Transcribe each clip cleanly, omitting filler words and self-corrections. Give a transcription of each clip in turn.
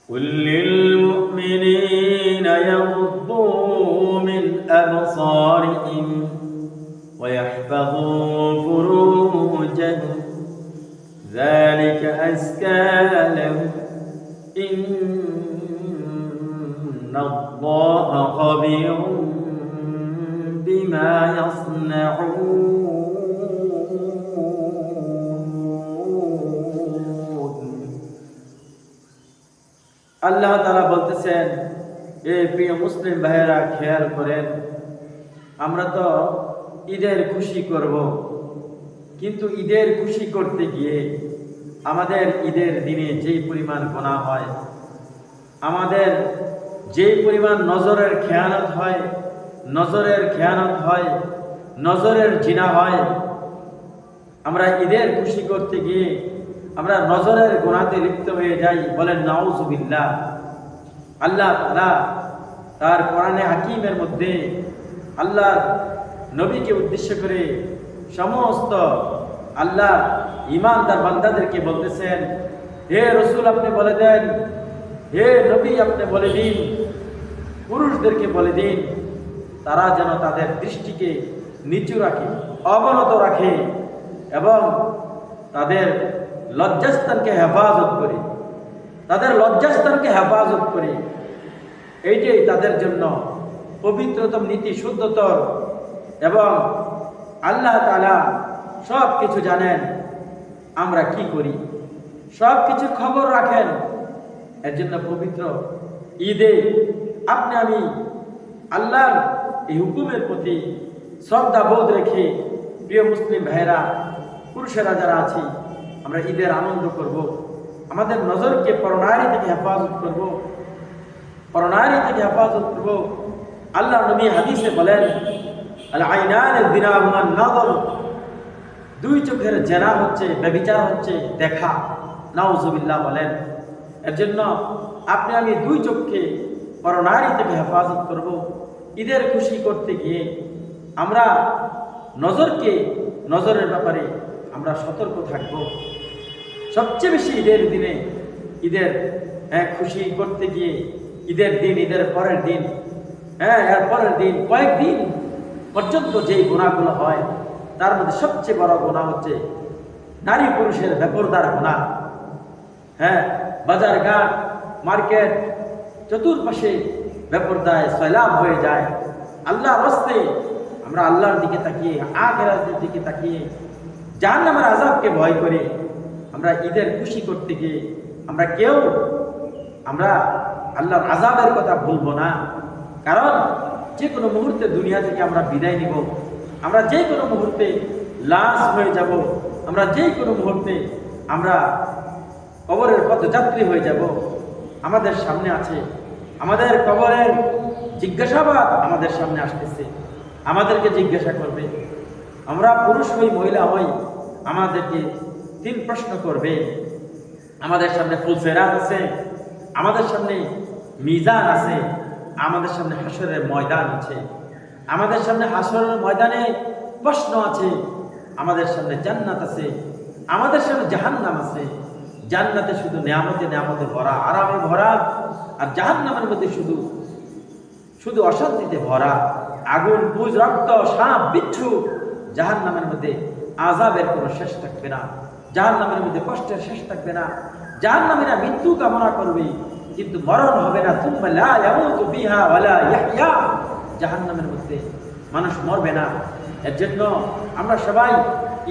قل للمؤمنين يغضوا من أبصارهم ويحفظوا فروجهم ذلك أزكى لهم إن الله خبير بما يصنعون আল্লাহ তাআলা বলতেছেন, এই প্রিয় মুসলিম ভাইয়েরা খেয়াল করেন, আমরা তো ঈদের খুশি করব, কিন্তু ঈদের খুশি করতে গিয়ে আমাদের ঈদের দিনে যেই পরিমাণ গুনাহ হয়, আমাদের যেই পরিমাণ নজরের খেয়ানত হয়, নজরের জিনা হয়, আমরা ঈদের খুশি করতে গিয়ে আমরা নজরের গুনাহতে লিপ্ত হয়ে যাই। বলেন নাউজুবিল্লাহ। আল্লাহ তাআলা তার কোরআনে হাকিমের মধ্যে আল্লাহ নবীকে উদ্দেশ্য করে সমস্ত আল্লাহ ঈমানদার বান্দাদেরকে বলতেছেন, হে রাসূল আপনি বলে দেন, হে নবী আপনি বলে দিন, পুরুষদেরকে বলে দিন, তারা যেন তাদের দৃষ্টিকে নিচু রাখে, অবনত রাখে এবং তাদের লজ্জাস্থানকে হেফাজত করে, এইটাই তাদের জন্য পবিত্রতম নীতি, শুদ্ধতর। এবং আল্লাহ তাআলা সব কিছু জানেন, আমরা কি করি সব কিছু খবর রাখেন। এর জন্য পবিত্র ঈদে আপনি আমি আল্লাহর এই হুকুমের প্রতি শ্রদ্ধা বোধ রেখে, প্রিয় মুসলিম ভাইয়েরা, পুরুষেরা যারা আছি, আমরা ঈদের আনন্দ করব, আমাদের নজরকে পরনারী থেকে হেফাজত করব। আল্লাহ নবী হাদিসে বলেন, আল আইনানে যিনা ওয়ান নাযর, দুই চোখের জেনা হচ্ছে, ব্যভিচার হচ্ছে দেখা। নাউজুবিল্লাহ বলেন। এর জন্য আপনি আমি দুই চোখকে পরনারী থেকে হেফাজত করব। ঈদের খুশি করতে গিয়ে আমরা নজরের ব্যাপারে আমরা সতর্ক থাকব। সবচেয়ে বেশি ঈদের দিনে, ঈদের খুশি করতে গিয়ে ঈদের দিন, ঈদের পরের দিন, এর পরের দিন, কয়েকদিন পর্যন্ত যেই গুনাহগুলো হয়, তার মধ্যে সবচেয়ে বড় গুনাহ হচ্ছে নারী পুরুষের বেপরদার গুনাহ। বাজার ঘাট, মার্কেট, চতুর্পাশে বেপরদায় সয়লাব হয়ে যায়। আল্লাহর রাস্তে আমরা আল্লাহর দিকে তাকিয়ে, আখিরাতের দিকে তাকিয়ে, জাহান্নামের আযাবকে ভয় করে আমরা ঈদের খুশি করতে গিয়ে আমরা আল্লাহর আযাবের কথা ভুলবো না। কারণ যে কোনো মুহূর্তে দুনিয়া থেকে আমরা বিদায় নিব, আমরা যে কোনো মুহূর্তে লাশ হয়ে যাব, আমরা যে কোনো মুহূর্তে আমরা কবরের পথযাত্রী হয়ে যাব। আমাদের সামনে আছে, আমাদের কবরের জিজ্ঞাসাবাদ আমাদের সামনে আসতেছে, আমাদেরকে জিজ্ঞাসা করবে। আমরা পুরুষ হই, মহিলা হই, আমাদেরকে 3 প্রশ্ন করবে। আমাদের সামনে ফুলসেরাত আছে, আমাদের সামনে মিজান আছে, আমাদের সামনে হাসরের ময়দান আছে, আমাদের সামনে হাসরের ময়দানে প্রশ্ন আছে, আমাদের সামনে জান্নাত আছে, আমাদের সামনে জাহান্নাম আছে। জান্নাতে শুধু নেয়ামতে ভরা, আরামে ভরা, আর জাহান্নামের মধ্যে শুধু অশান্তিতে ভরা, আগুন, পুজ, রক্ত, সাপ, বিচ্ছু। জাহান্নামের মধ্যে আযাবের কোনো শেষ থাকবে না, জাহান্নামের মধ্যে কষ্টের শেষ থাকবে না। জাহান্নামীরা মৃত্যু কামনা করবে, কিন্তু মরণ হবে না। সুম্মা লা ইয়ামুতু ফিহা ওয়ালা ইয়াহইয়া, জাহান্নামের মধ্যে মানুষ মরবে না। এর জন্য আমরা সবাই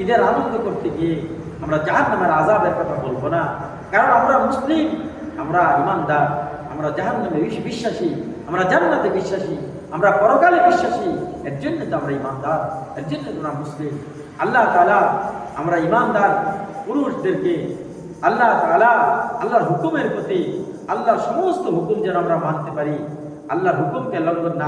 ঈদের আনন্দ করতে গিয়ে আমরা জাহান্নামের আযাবের কথা বলবো না। কারণ আমরা মুসলিম, আমরা ঈমানদার, আমরা জাহান্নামে বিশ্বাসী, আমরা জান্নাতে বিশ্বাসী, আমরা পরকালে বিশ্বাসী। এর জন্য তো আমরা ঈমানদার, এর জন্য তো আমরা মুসলিম। আল্লাহ তাআলা আমরা ঈমানদার পুরুষদেরকে আল্লাহ তাআলা আল্লাহর হুকুমের প্রতি, আল্লাহর সমস্ত হুকুম যেন আমরা মানতে পারি, আল্লাহর হুকুমকে লঙ্ঘন না